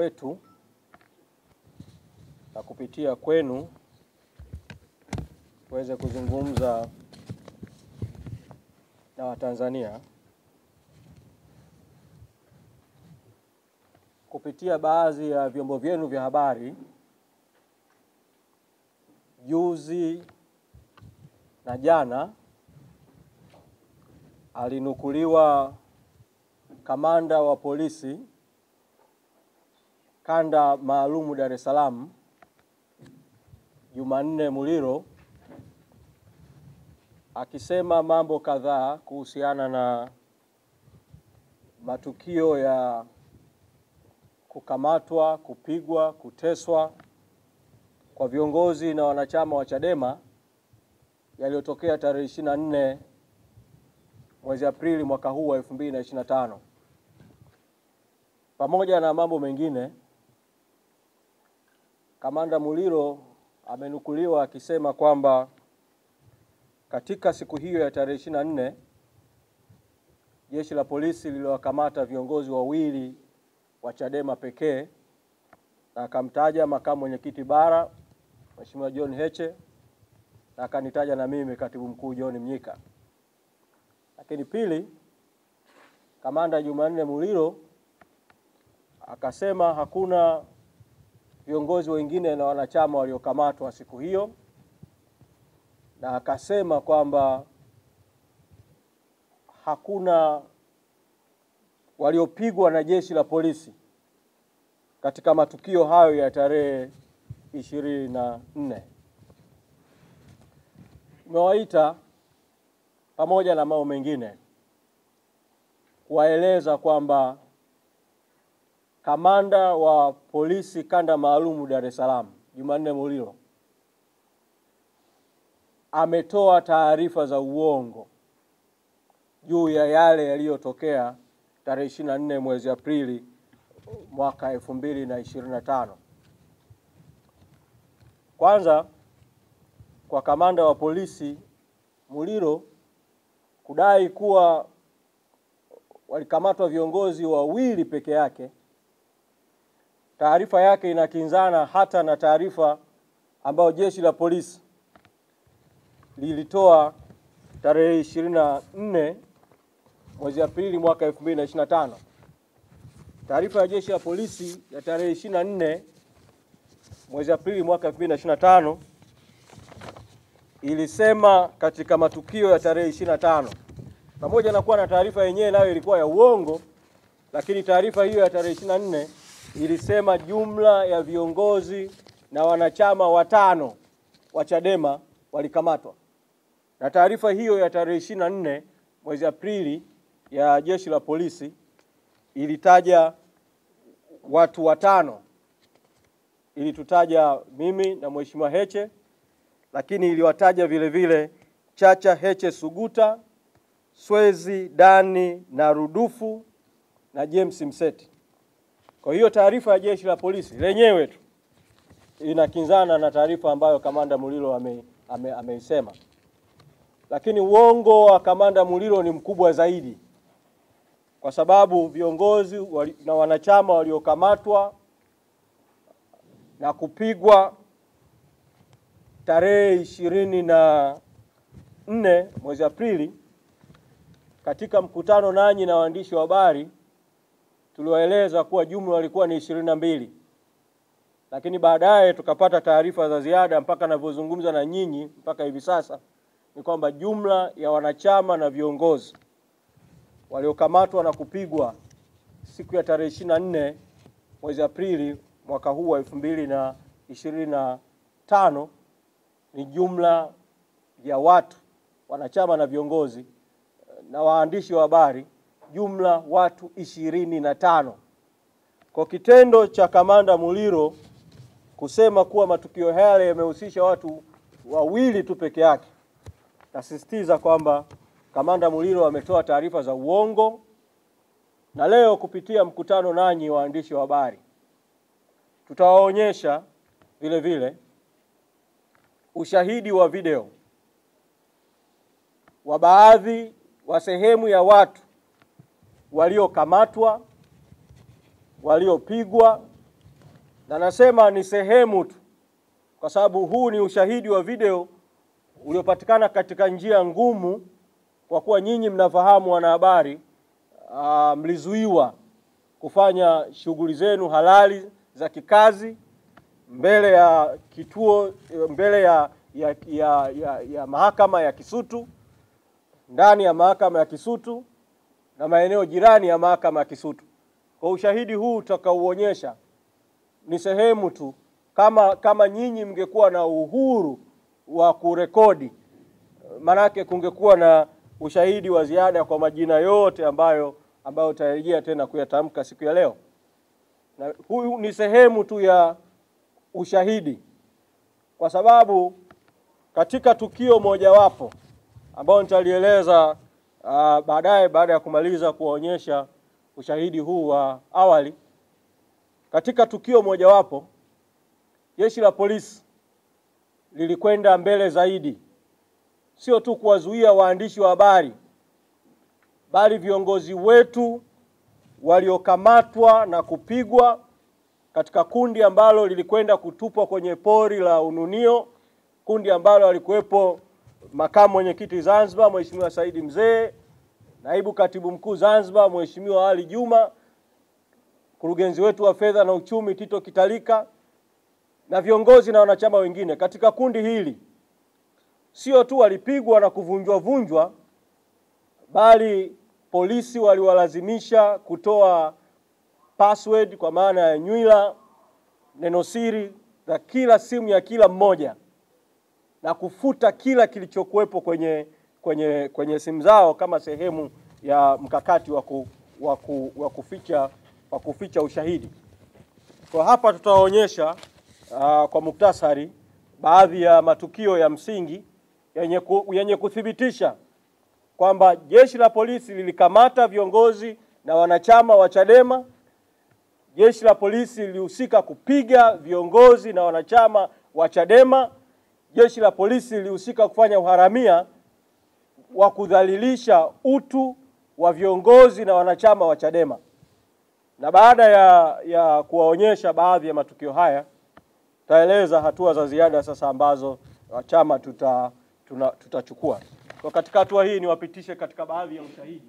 wetu na kupitia kwenu tuweze kuzungumza na Watanzania kupitia baadhi ya vyombo vyenu vya habari. Juzi na jana alinukuliwa kamanda wa polisi kanda maalumu Dar es Salaam, Jumanne Muliro, akisema mambo kadhaa kuhusiana na matukio ya kukamatwa, kupigwa, kuteswa kwa viongozi na wanachama wa Chadema yaliyotokea tarehe 24 mwezi Aprili mwaka huu wa 2025. Pamoja na mambo mengine, Kamanda Muliro amenukuliwa akisema kwamba katika siku hiyo ya tarehe 24 jeshi la polisi liliwakamata viongozi wawili wa Chadema pekee, na akamtaja makamu mwenyekiti bara Mheshimiwa John Heche, na akanitaja na mimi katibu mkuu John Mnyika. Lakini pili, Kamanda Jumanne Muliro akasema hakuna viongozi wengine na wanachama waliokamatwa siku hiyo, na akasema kwamba hakuna waliopigwa na jeshi la polisi katika matukio hayo ya tarehe 24. Tumewaita pamoja na mambo mengine kuwaeleza kwamba kamanda wa polisi kanda maalumu Dar es Salaam, Jumanne Muliro, ametoa taarifa za uongo juu ya yale yaliyotokea tarehe 24 mwezi Aprili mwaka 2025. Kwanza, kwa kamanda wa polisi Muliro kudai kuwa walikamatwa viongozi wawili peke yake, taarifa yake inakinzana hata na taarifa ambayo jeshi la polisi lilitoa tarehe 24 mwezi Aprili mwaka 2025. Taarifa ya jeshi la polisi ya tarehe 24 mwezi Aprili mwaka 2025 ilisema katika matukio ya tarehe 25, pamoja na kuwa na taarifa yenyewe nayo ilikuwa ya uongo, lakini taarifa hiyo ya tarehe 24 ilisema jumla ya viongozi na wanachama 5 wa Chadema walikamatwa. Na taarifa hiyo ya tarehe 24 mwezi Aprili ya jeshi la polisi ilitaja watu 5. Ilitutaja mimi na Mheshimiwa Heche, lakini iliwataja vile vile Chacha Heche Suguta, Swezi Dani na Rudufu na James Mseti. Kwa hiyo taarifa ya jeshi la polisi lenyewe tu inakinzana na taarifa ambayo Kamanda Muliro ameisema. Lakini uongo wa Kamanda Muliro ni mkubwa zaidi, kwa sababu viongozi na wanachama waliokamatwa na kupigwa tarehe 24 mwezi Aprili, katika mkutano nanyi na waandishi wa habari tuliwaeleza kuwa jumla walikuwa ni 22. Lakini baadaye tukapata taarifa za ziada mpaka ninavyozungumza na nyinyi mpaka hivi sasa ni kwamba jumla ya wanachama na viongozi waliokamatwa na kupigwa siku ya tarehe 24 mwezi Aprili mwaka huu wa 2025 ni jumla ya watu, wanachama na viongozi na waandishi wa habari, jumla watu 25. Kwa kitendo cha Kamanda Muliro kusema kuwa matukio yale yamehusisha watu wawili tu peke yake, nasisitiza kwamba Kamanda Muliro ametoa taarifa za uongo. Na leo kupitia mkutano nanyi waandishi wa habari tutawaonyesha vile vile ushahidi wa video wa baadhi wa sehemu ya watu waliokamatwa, waliopigwa na nasema ni sehemu tu, kwa sababu huu ni ushahidi wa video uliopatikana katika njia ngumu, kwa kuwa nyinyi mnafahamu wanahabari, mlizuiwa kufanya shughuli zenu halali za kikazi mbele ya kituo, mbele ya mahakama ya Kisutu, ndani ya mahakama ya Kisutu na maeneo jirani ya mahakama ya Kisutu. Kwa ushahidi huu utakaoonyesha ni sehemu tu, kama nyinyi mngekuwa na uhuru wa kurekodi, manake kungekuwa na ushahidi wa ziada kwa majina yote ambayo utarejea tena kuyatamka siku ya leo. Na huyu ni sehemu tu ya ushahidi, kwa sababu katika tukio mojawapo ambao nitalieleza baadaye baada ya kumaliza kuonyesha ushahidi huu wa awali, katika tukio mojawapo jeshi la polisi lilikwenda mbele zaidi, sio tu kuwazuia waandishi wa habari, bali viongozi wetu waliokamatwa na kupigwa katika kundi ambalo lilikwenda kutupwa kwenye pori la Ununio, kundi ambalo alikuwepo makamu mwenyekiti Zanzibar Mheshimiwa Saidi Mzee, naibu katibu mkuu Zanzibar Mheshimiwa Ali Juma, mkurugenzi wetu wa fedha na uchumi Tito Kitalika, na viongozi na wanachama wengine. Katika kundi hili sio tu walipigwa na kuvunjwa, bali polisi waliwalazimisha kutoa password, kwa maana ya nywila, nenosiri za kila simu ya kila mmoja, na kufuta kila kilichokuwepo kwenye simu zao kama sehemu ya mkakati wa kuficha ushahidi. Kwa hapa tutaonyesha kwa muktasari baadhi ya matukio ya msingi yenye kuthibitisha kwamba jeshi la polisi lilikamata viongozi na wanachama wa Chadema. Jeshi la polisi lilihusika kupiga viongozi na wanachama wa Chadema. Jeshi la polisi lilihusika kufanya uharamia wa kudhalilisha utu wa viongozi na wanachama wa Chadema. Na baada ya kuwaonyesha baadhi ya matukio haya, taeleza hatua za ziada sasa ambazo chama tutachukua. Kwa katika hatua hii niwapitishe katika baadhi ya ushahidi.